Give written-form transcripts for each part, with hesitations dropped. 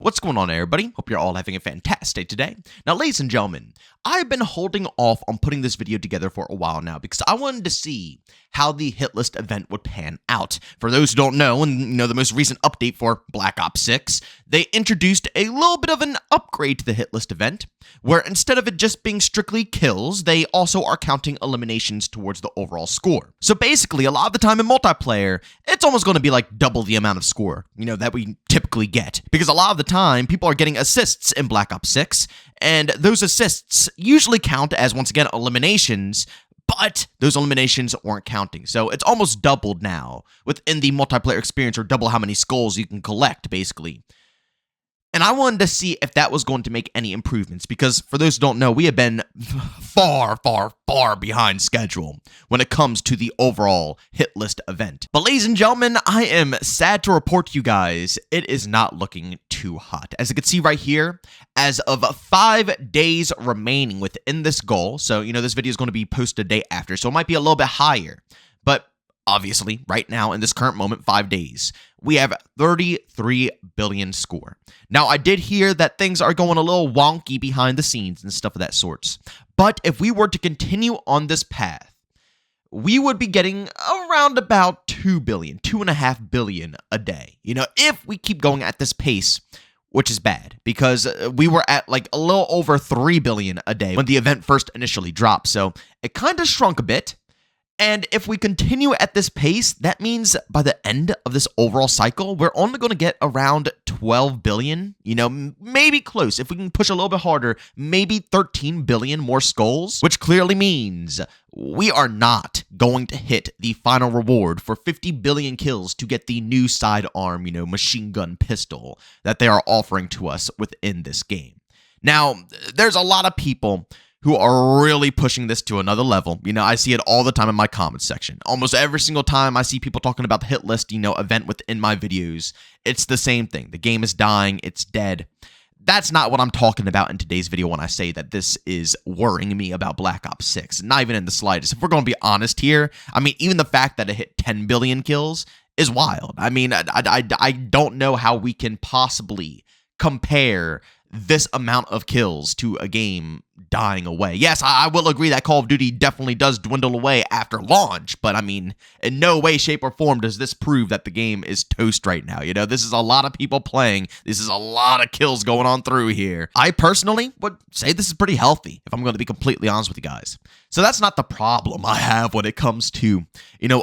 What's going on, everybody? Hope you're all having a fantastic day today. Now, ladies and gentlemen, I've been holding off on putting this video together for a while now because I wanted to see how the hit list event would pan out. For those who don't know, and the most recent update for Black Ops 6, they introduced a little bit of an upgrade to the hit list event, where instead of it just being strictly kills, they also are counting eliminations towards the overall score. So basically, a lot of the time in multiplayer, it's almost going to be like double the amount of score, that we typically get. Because a lot of the time, people are getting assists in Black Ops 6, and those assists usually count as, once again, eliminations, but those eliminations weren't counting. So it's almost doubled now within the multiplayer experience, or double how many skulls you can collect, basically. And I wanted to see if that was going to make any improvements, because for those who don't know, we have been far behind schedule when it comes to the overall hit list event. But ladies and gentlemen, I am sad to report to you guys, it is not looking too hot. As you can see right here, as of 5 days remaining within this goal, so this video is going to be posted a day after, so it might be a little bit higher, but obviously, right now, in this current moment, 5 days, we have 33 billion score. Now, I did hear that things are going a little wonky behind the scenes and stuff of that sorts. But if we were to continue on this path, we would be getting around about 2 billion, 2.5 billion a day. If we keep going at this pace, which is bad, because we were at like a little over 3 billion a day when the event first initially dropped. So it kind of shrunk a bit. And if we continue at this pace, that means by the end of this overall cycle, we're only going to get around 12 billion, maybe close. If we can push a little bit harder, maybe 13 billion more skulls, which clearly means we are not going to hit the final reward for 50 billion kills to get the new sidearm, machine gun pistol that they are offering to us within this game. Now, there's a lot of people who are really pushing this to another level. I see it all the time in my comments section. Almost every single time I see people talking about the hit list, event within my videos, it's the same thing. The game is dying, it's dead. That's not what I'm talking about in today's video when I say that this is worrying me about Black Ops 6. Not even in the slightest. If we're going to be honest here, even the fact that it hit 10 billion kills is wild. I don't know how we can possibly compare this amount of kills to a game dying away. Yes, I will agree that Call of Duty definitely does dwindle away after launch, but in no way, shape, or form does this prove that the game is toast right now. This is a lot of people playing. This is a lot of kills going on through here. I personally would say this is pretty healthy, if I'm going to be completely honest with you guys. So that's not the problem I have when it comes to,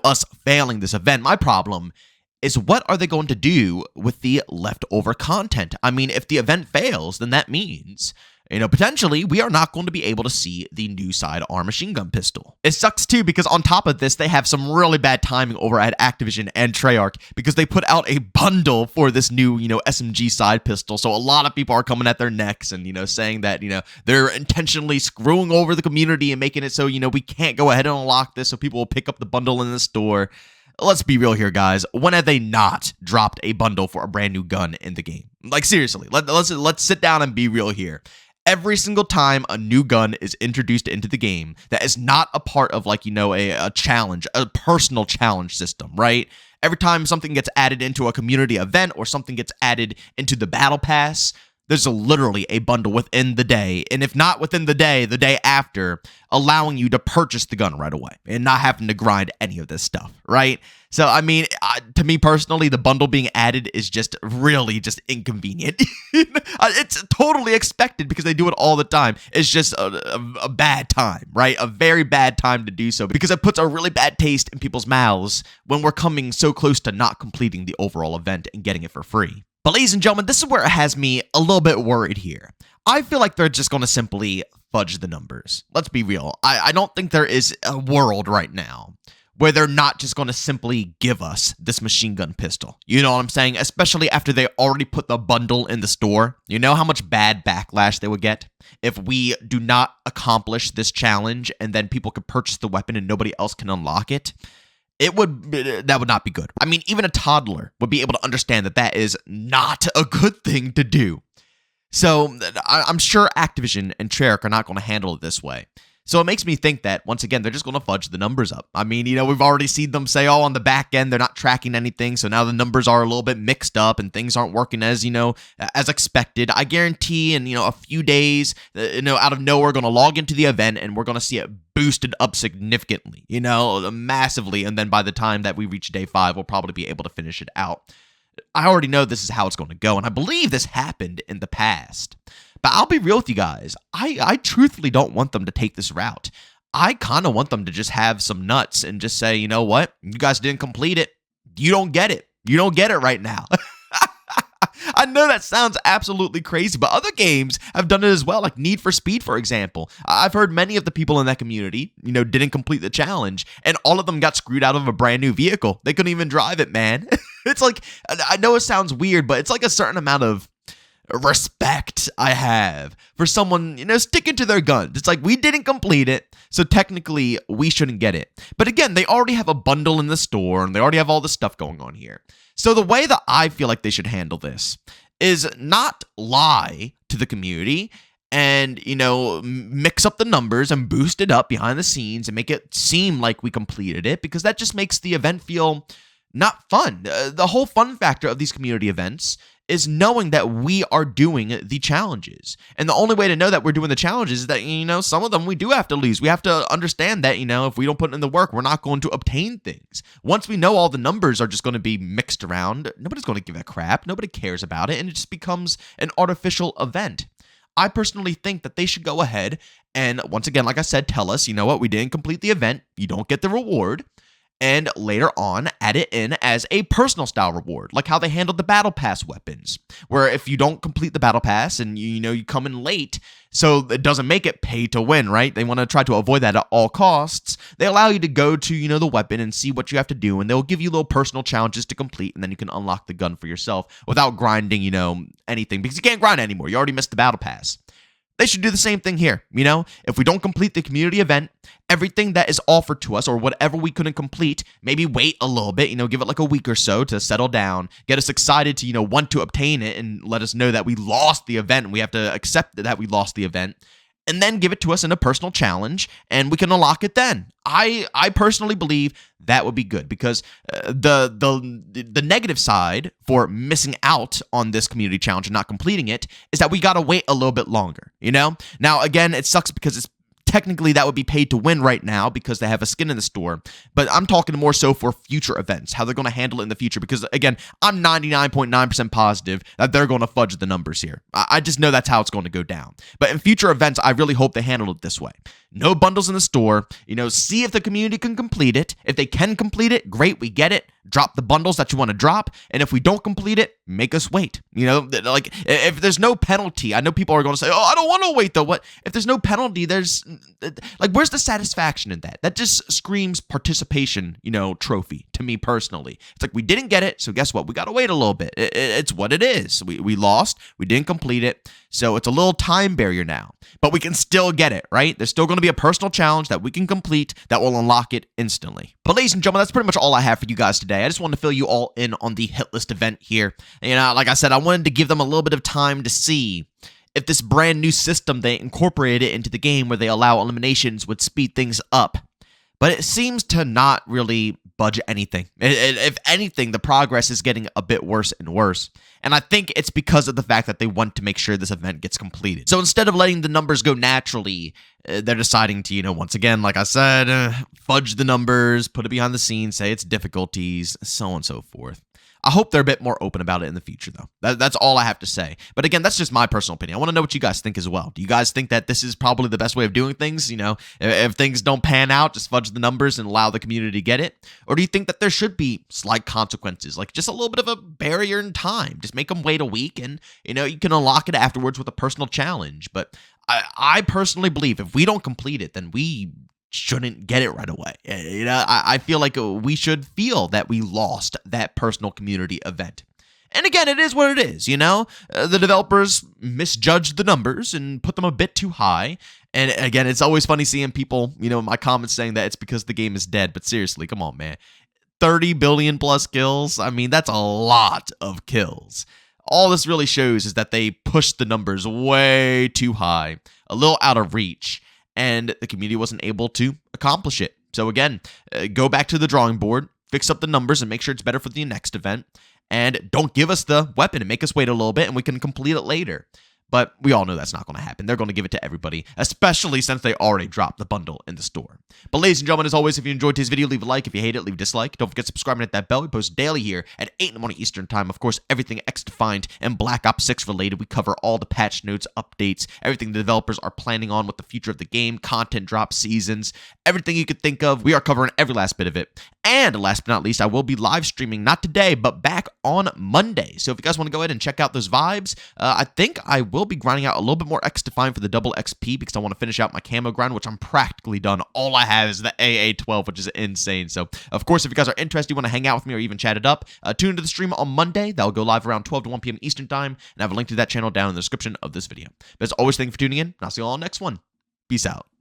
us failing this event. My problem is, what are they going to do with the leftover content? If the event fails, then that means, potentially we are not going to be able to see the new sidearm machine gun pistol. It sucks too, because on top of this, they have some really bad timing over at Activision and Treyarch, because they put out a bundle for this new, SMG side pistol. So a lot of people are coming at their necks and, saying that, they're intentionally screwing over the community and making it so, we can't go ahead and unlock this so people will pick up the bundle in the store. Let's be real here, guys. When have they not dropped a bundle for a brand new gun in the game? Like, seriously, let's sit down and be real here. Every single time a new gun is introduced into the game that is not a part of, a challenge, a personal challenge system, right? Every time something gets added into a community event or something gets added into the battle pass, there's literally a bundle within the day, and if not within the day after, allowing you to purchase the gun right away and not having to grind any of this stuff, right? So, to me personally, the bundle being added is just really just inconvenient. It's totally expected because they do it all the time. It's just a bad time, right? A very bad time to do so, because it puts a really bad taste in people's mouths when we're coming so close to not completing the overall event and getting it for free. But ladies and gentlemen, this is where it has me a little bit worried here. I feel like they're just going to simply fudge the numbers. Let's be real. I don't think there is a world right now where they're not just going to simply give us this machine gun pistol. You know what I'm saying? Especially after they already put the bundle in the store. You know how much bad backlash they would get if we do not accomplish this challenge and then people could purchase the weapon and nobody else can unlock it? That would not be good. Even a toddler would be able to understand that that is not a good thing to do. So I'm sure Activision and Treyarch are not going to handle it this way. So it makes me think that, once again, they're just going to fudge the numbers up. I mean, we've already seen them say, oh, on the back end, they're not tracking anything. So now the numbers are a little bit mixed up and things aren't working as expected. I guarantee in, a few days, out of nowhere, going to log into the event and we're going to see it boosted up significantly, massively. And then by the time that we reach day 5, we'll probably be able to finish it out. I already know this is how it's going to go. And I believe this happened in the past. But I'll be real with you guys. I truthfully don't want them to take this route. I kind of want them to just have some nuts and just say, you know what? You guys didn't complete it. You don't get it. You don't get it right now. I know that sounds absolutely crazy, but other games have done it as well, like Need for Speed, for example. I've heard many of the people in that community, didn't complete the challenge, and all of them got screwed out of a brand new vehicle. They couldn't even drive it, man. It's like, I know it sounds weird, but it's like a certain amount of respect I have for someone, sticking to their guns. It's like, we didn't complete it, so technically we shouldn't get it. But again, they already have a bundle in the store and they already have all this stuff going on here. So the way that I feel like they should handle this is not lie to the community and, mix up the numbers and boost it up behind the scenes and make it seem like we completed it, because that just makes the event feel not fun. The whole fun factor of these community events is knowing that we are doing the challenges. And the only way to know that we're doing the challenges is that, some of them we do have to lose. We have to understand that, if we don't put in the work, we're not going to obtain things. Once we know all the numbers are just going to be mixed around, nobody's going to give a crap. Nobody cares about it. And it just becomes an artificial event. I personally think that they should go ahead and, once again, like I said, tell us, you know what, we didn't complete the event. You don't get the reward. And later on, add it in as a personal style reward, like how they handled the battle pass weapons, where if you don't complete the battle pass and you come in late, so it doesn't make it pay to win, right? They want to try to avoid that at all costs. They allow you to go to, the weapon and see what you have to do, and they'll give you little personal challenges to complete, and then you can unlock the gun for yourself without grinding, anything, because you can't grind anymore. You already missed the battle pass. They should do the same thing here. If we don't complete the community event, everything that is offered to us or whatever we couldn't complete, maybe wait a little bit, give it like a week or so to settle down, get us excited to, want to obtain it and let us know that we lost the event and we have to accept that we lost the event. And then give it to us in a personal challenge, and we can unlock it then. I personally believe that would be good, because the negative side for missing out on this community challenge and not completing it is that we gotta wait a little bit longer. Now again, it sucks because it's technically that would be paid to win right now because they have a skin in the store, but I'm talking more so for future events, how they're going to handle it in the future, because again, I'm 99.9% positive that they're going to fudge the numbers here. I just know that's how it's going to go down. But in future events, I really hope they handle it this way. No bundles in the store, see if the community can complete it. If they can complete it, great, we get it. Drop the bundles that you want to drop. And if we don't complete it, make us wait. Like if there's no penalty, I know people are going to say, oh, I don't want to wait though. What if there's no penalty? There's like, where's the satisfaction in that? That just screams participation, trophy to me personally. It's like, we didn't get it. So guess what? We got to wait a little bit. It's what it is. We lost. We didn't complete it. So it's a little time barrier now, but we can still get it, right? There's still going to be a personal challenge that we can complete that will unlock it instantly. But ladies and gentlemen, that's pretty much all I have for you guys today. I just wanted to fill you all in on the hit list event here. Like I said, I wanted to give them a little bit of time to see if this brand new system they incorporated into the game where they allow eliminations would speed things up. But it seems to not really budge anything. If anything, the progress is getting a bit worse and worse. And I think it's because of the fact that they want to make sure this event gets completed. So instead of letting the numbers go naturally, they're deciding to, once again, like I said, fudge the numbers, put it behind the scenes, say it's difficulties, so on and so forth. I hope they're a bit more open about it in the future, though. That's all I have to say. But again, that's just my personal opinion. I want to know what you guys think as well. Do you guys think that this is probably the best way of doing things? If things don't pan out, just fudge the numbers and allow the community to get it? Or do you think that there should be slight consequences, like just a little bit of a barrier in time? Just make them wait a week and, you can unlock it afterwards with a personal challenge. But I personally believe if we don't complete it, then we shouldn't get it right away. I feel like we should feel that we lost that personal community event. And again, it is what it is, The developers misjudged the numbers and put them a bit too high. And again, it's always funny seeing people, in my comments saying that it's because the game is dead. But seriously, come on, man. 30 billion plus kills? I mean, that's a lot of kills. All this really shows is that they pushed the numbers way too high, a little out of reach. and the community wasn't able to accomplish it. So again, go back to the drawing board, fix up the numbers, and make sure it's better for the next event. And don't give us the weapon and make us wait a little bit, and we can complete it later. But we all know that's not going to happen. They're going to give it to everybody, especially since they already dropped the bundle in the store. But ladies and gentlemen, as always, if you enjoyed today's video, leave a like. If you hate it, leave a dislike. Don't forget to subscribe and hit that bell. We post daily here at 8 in the morning Eastern time. Of course, everything X-Defined and Black Ops 6 related. We cover all the patch notes, updates, everything the developers are planning on with the future of the game, content drop, seasons, everything you could think of. We are covering every last bit of it. And last but not least, I will be live streaming, not today, but back on Monday. So if you guys want to go ahead and check out those vibes, I think I will be grinding out a little bit more X-Defined for the double XP because I want to finish out my camo grind, which I'm practically done. All I have is the AA12, which is insane. So, of course, if you guys are interested, you want to hang out with me or even chat it up, tune into the stream on Monday. That'll go live around 12 to 1 p.m. Eastern time, and I have a link to that channel down in the description of this video. But as always, thank you for tuning in, and I'll see you all next one. Peace out.